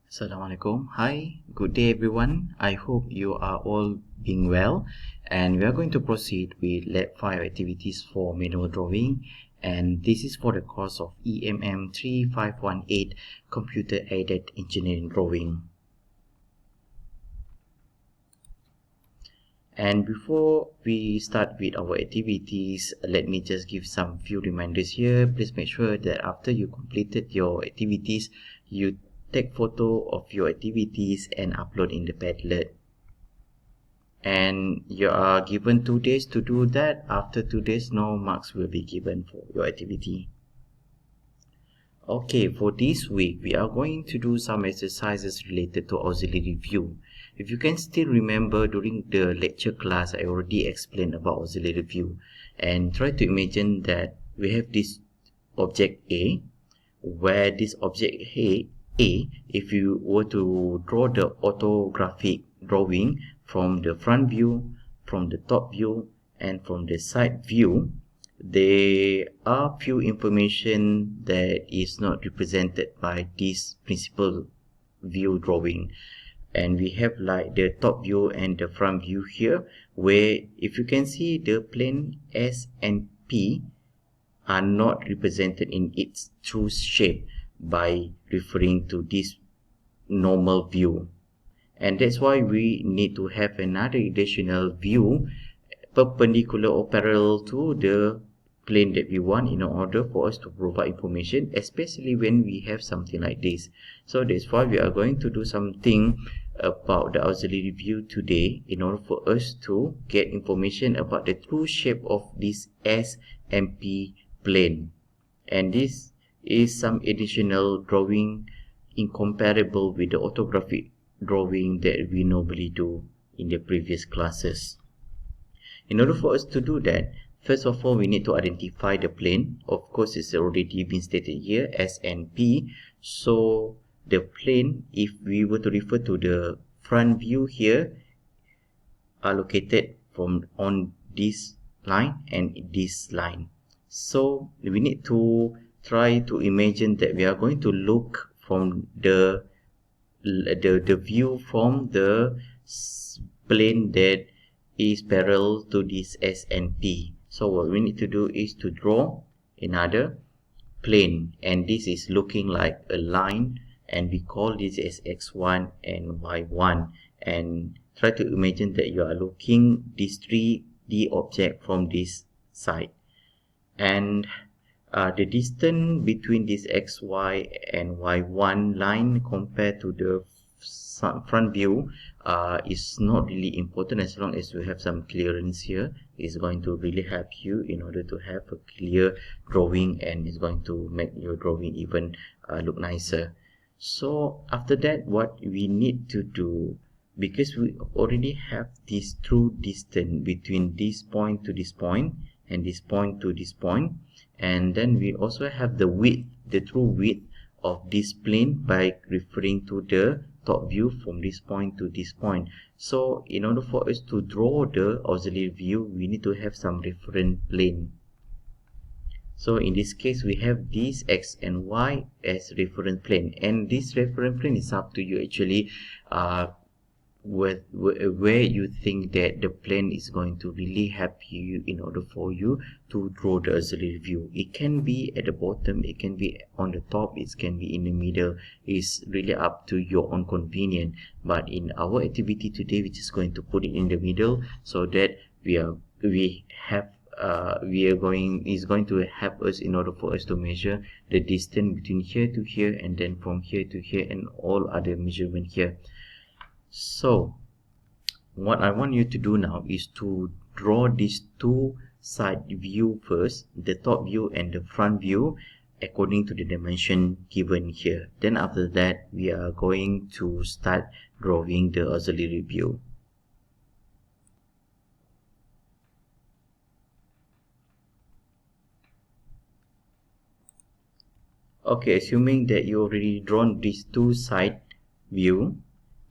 Assalamualaikum. Hi, good day everyone. I hope you are all being well, and we are going to proceed with lab 5 activities for manual drawing, and this is for the course of EMM3518 computer aided engineering drawing. And before we start with our activities, let me just give some few reminders here. Please make sure that after you completed your activities, you take photo of your activities and upload in the Padlet. And you are given 2 days to do that. After 2 days, no marks will be given for your activity. Okay, for this week, we are going to do some exercises related to auxiliary view. If you can still remember, during the lecture class, I already explained about auxiliary view. And try to imagine that we have this object A, where this object A, if you were to draw the orthographic drawing from the front view, from the top view, and from the side view, there are few information that is not represented by this principal view drawing. And we have like the top view and the front view here, where if you can see the plane S and P are not represented in its true shape by referring to this normal view. And that's why we need to have another additional view perpendicular or parallel to the plane that we want in order for us to provide information, especially when we have something like this. So that's why we are going to do something about the auxiliary view today in order for us to get information about the true shape of this S and P plane. And this is some additional drawing incomparable with the orthographic drawing that we normally do in the previous classes. In order for us to do that, first of all, we need to identify the plane. Of course, it's already been stated here, S and P. So the plane, if we were to refer to the front view here, are located from on this line and this line. So we need to try to imagine that we are going to look from the view from the plane that is parallel to this S and P. So what we need to do is to draw another plane, and this is looking like a line, and we call this as X1 and Y1. And try to imagine that you are looking this 3D object from this side, and the distance between this XY and Y1 line compared to the front view is not really important. As long as you have some clearance here, it's going to really help you in order to have a clear drawing, and it's going to make your drawing even look nicer. So after that, what we need to do, because we already have this true distance between this point to this point and this point to this point, and then we also have the width, the true width of this plane by referring to the top view from this point to this point. So in order for us to draw the auxiliary view, we need to have some reference plane. So in this case, we have this X and Y as reference plane, and this reference plane is up to you actually, where you think that the plane is going to really help you in order for you to draw the auxiliary view. It can be at the bottom, it can be on the top, it can be in the middle. It's really up to your own convenience. But in our activity today, we're just going to put it in the middle, so that is going to help us in order for us to measure the distance between here to here, and then from here to here, and all other measurement here. So what I want you to do now is to draw these two side view first, the top view and the front view, according to the dimension given here. Then after that, we are going to start drawing the auxiliary view. Okay, assuming that you already drawn these two side view,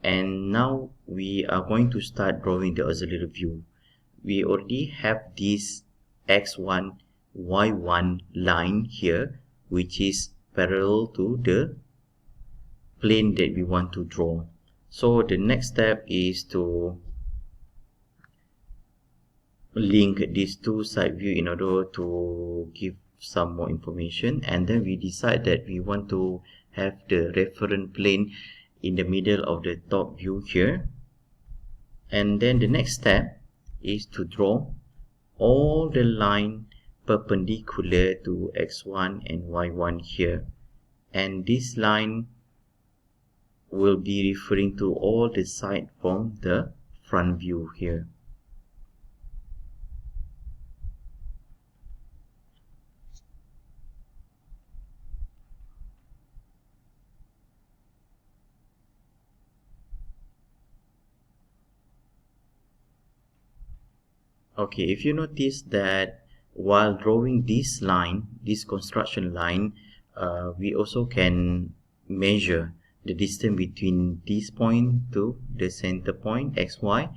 and now we are going to start drawing the auxiliary view. We already have this X1, Y1 line here, which is parallel to the plane that we want to draw. So the next step is to link these two side view in order to give some more information, and then we decide that we want to have the reference plane in the middle of the top view here. And then the next step is to draw all the line perpendicular to x1 and y1 here, and this line will be referring to all the side from the front view here. Okay, if you notice that while drawing this line, this construction line, we also can measure the distance between this point to the center point xy,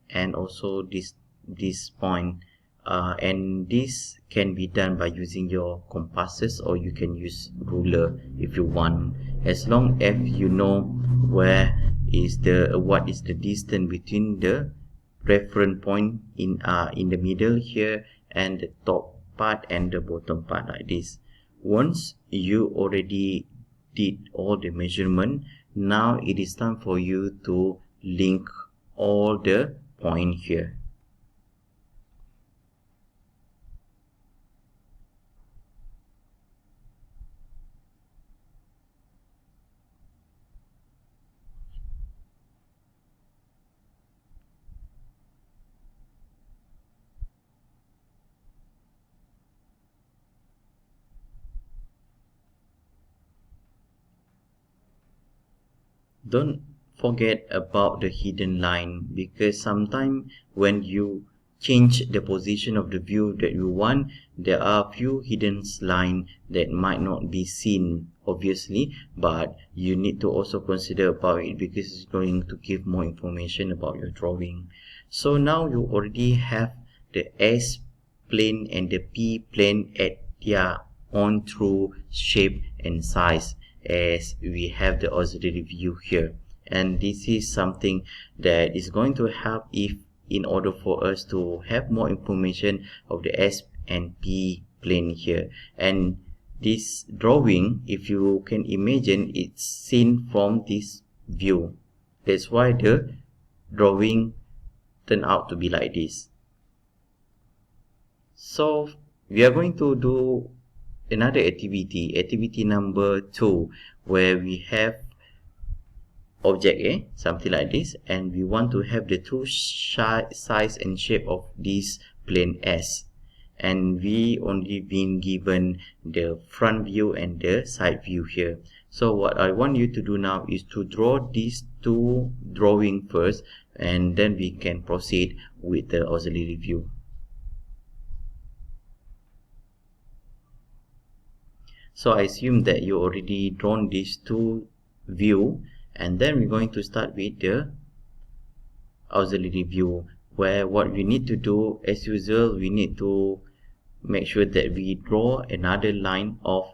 and also this point, and this can be done by using your compasses, or you can use ruler if you want, as long as you know what is the distance between the reference point in the middle here, and the top part and the bottom part, like this. Once you already did all the measurement, now it is time for you to link all the point here. Don't forget about the hidden line, because sometimes when you change the position of the view that you want, there are few hidden lines that might not be seen obviously, but you need to also consider about it, because it's going to give more information about your drawing. So now you already have the S plane and the P plane at their own true shape and size, as we have the auxiliary view here. And this is something that is going to help if in order for us to have more information of the S and P plane here. And this drawing, if you can imagine, it's seen from this view. That's why the drawing turned out to be like this. So we are going to do another activity number 2, where we have object A, something like this, and we want to have the true size and shape of this plane S, and we only been given the front view and the side view here. So what I want you to do now is to draw these two drawing first, and then we can proceed with the auxiliary view. So I assume that you already drawn these two view, and then we're going to start with the auxiliary view, where what we need to do, as usual, we need to make sure that we draw another line of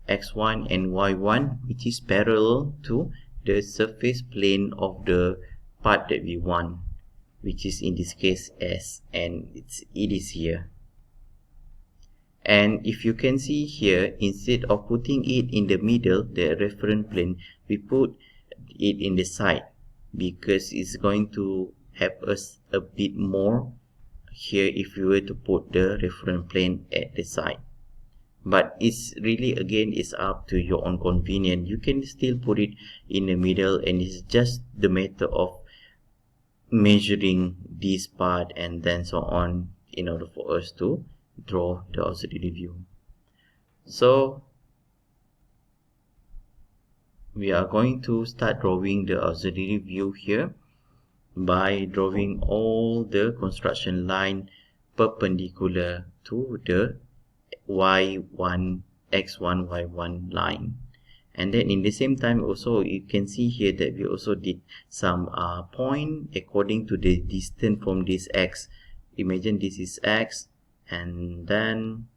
x1 and y1 which is parallel to the surface plane of the part that we want, which is in this case S, and it is here. And if you can see here, instead of putting it in the middle, the reference plane, we put it in the side, because it's going to help us a bit more here if you were to put the reference plane at the side. But it's really, again, it's up to your own convenience. You can still put it in the middle, and it's just the matter of measuring this part and then so on in order for us to draw the auxiliary view. So we are going to start drawing the auxiliary view here by drawing all the construction line perpendicular to the y1 x1 y1 line. And then in the same time also, you can see here that we also did some point according to the distance from this x. Imagine this is x, and then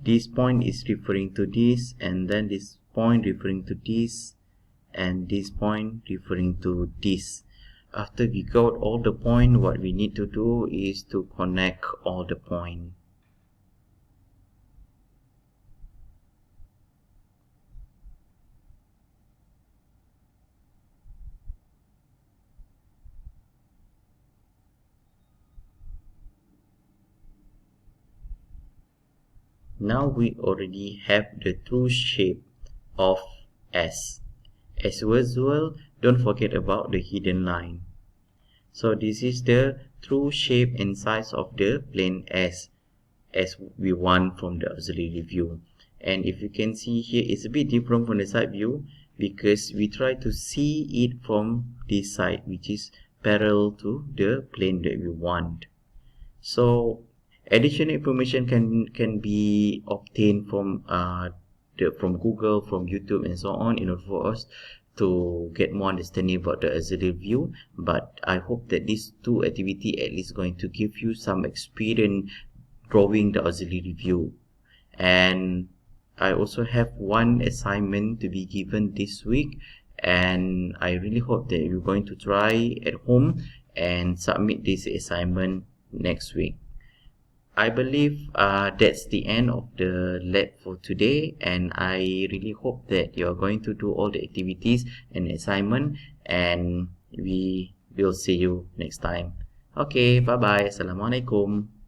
this point is referring to this, and then this point referring to this, and this point referring to this. After we got all the point, what we need to do is to connect all the point. Now we already have the true shape of S. As usual, don't forget about the hidden line. So this is the true shape and size of the plane S as we want from the auxiliary view. And if you can see here, it's a bit different from the side view because we try to see it from this side, which is parallel to the plane that we want. So additional information can be obtained from from Google, from YouTube, and so on, in order for us to get more understanding about the auxiliary view. But I hope that these two activity at least going to give you some experience drawing the auxiliary view. And I also have one assignment to be given this week, and I really hope that you're going to try at home and submit this assignment next week. I believe that's the end of the lab for today, and I really hope that you're going to do all the activities and assignment, and we will see you next time. Okay, bye bye. Assalamualaikum.